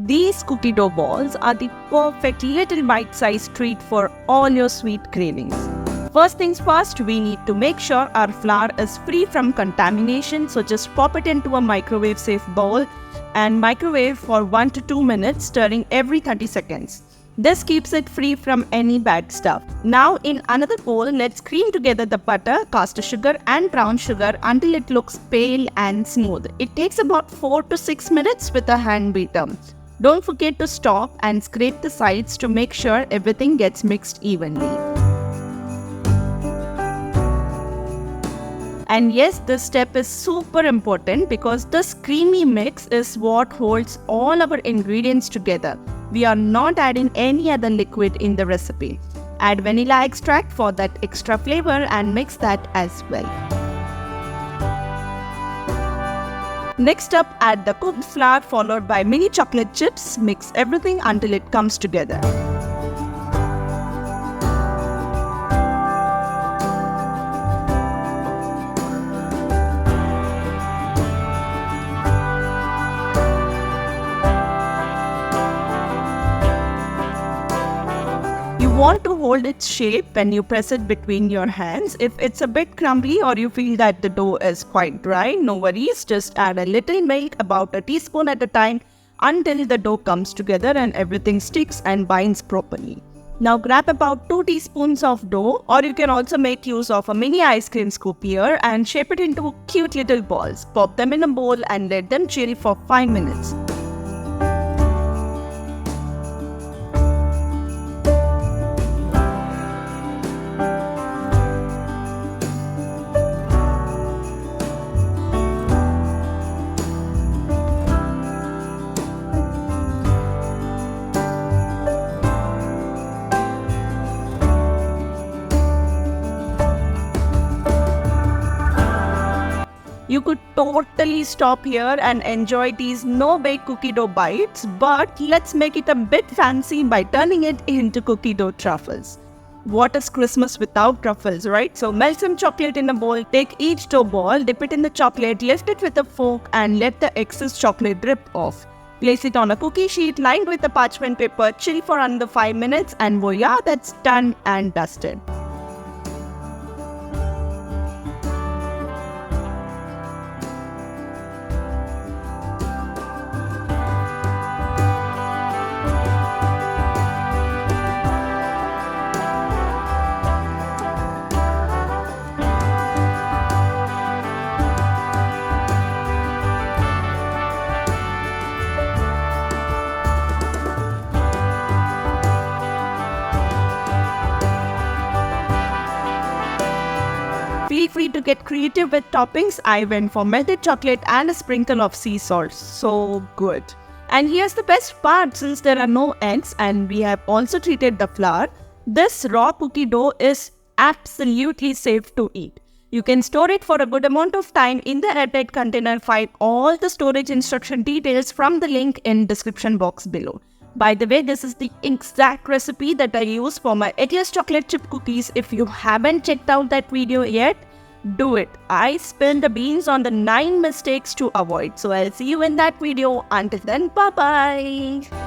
These cookie dough balls are the perfect little bite-sized treat for all your sweet cravings. First things first, we need to make sure our flour is free from contamination, so just pop it into a microwave-safe bowl and microwave for 1 to 2 minutes, stirring every 30 seconds. This keeps it free from any bad stuff. Now in another bowl, let's cream together the butter, caster sugar and brown sugar until it looks pale and smooth. It takes about 4 to 6 minutes with a hand beater. Don't forget to stop and scrape the sides to make sure everything gets mixed evenly. And yes, this step is super important because this creamy mix is what holds all our ingredients together. We are not adding any other liquid in the recipe. Add vanilla extract for that extra flavor and mix that as well. Next up, add the cooked flour followed by mini chocolate chips. Mix everything until it comes together. You want to hold its shape when you press it between your hands. If it's a bit crumbly or you feel that the dough is quite dry, no worries, just add a little milk, about a teaspoon at a time, until the dough comes together and everything sticks and binds properly. Now grab about 2 teaspoons of dough, or you can also make use of a mini ice cream scoop here and shape it into cute little balls. Pop them in a bowl and let them chill for 5 minutes. You could totally stop here and enjoy these no-bake cookie dough bites, but let's make it a bit fancy by turning it into cookie dough truffles. What is Christmas without truffles, right? So melt some chocolate in a bowl, take each dough ball, dip it in the chocolate, lift it with a fork and let the excess chocolate drip off. Place it on a cookie sheet lined with a parchment paper, chill for under 5 minutes and voila, that's done and dusted. Feel free to get creative with toppings. I went for melted chocolate and a sprinkle of sea salt. So good. And here's the best part, since there are no eggs and we have also treated the flour, this raw cookie dough is absolutely safe to eat. You can store it for a good amount of time in the airtight container. Find all the storage instruction details from the link in description box below. By the way, this is the exact recipe that I use for my eggless chocolate chip cookies. If you haven't checked out that video yet, do it. I spilled the beans on the 9 mistakes to avoid. So I'll see you in that video. Until then, bye-bye.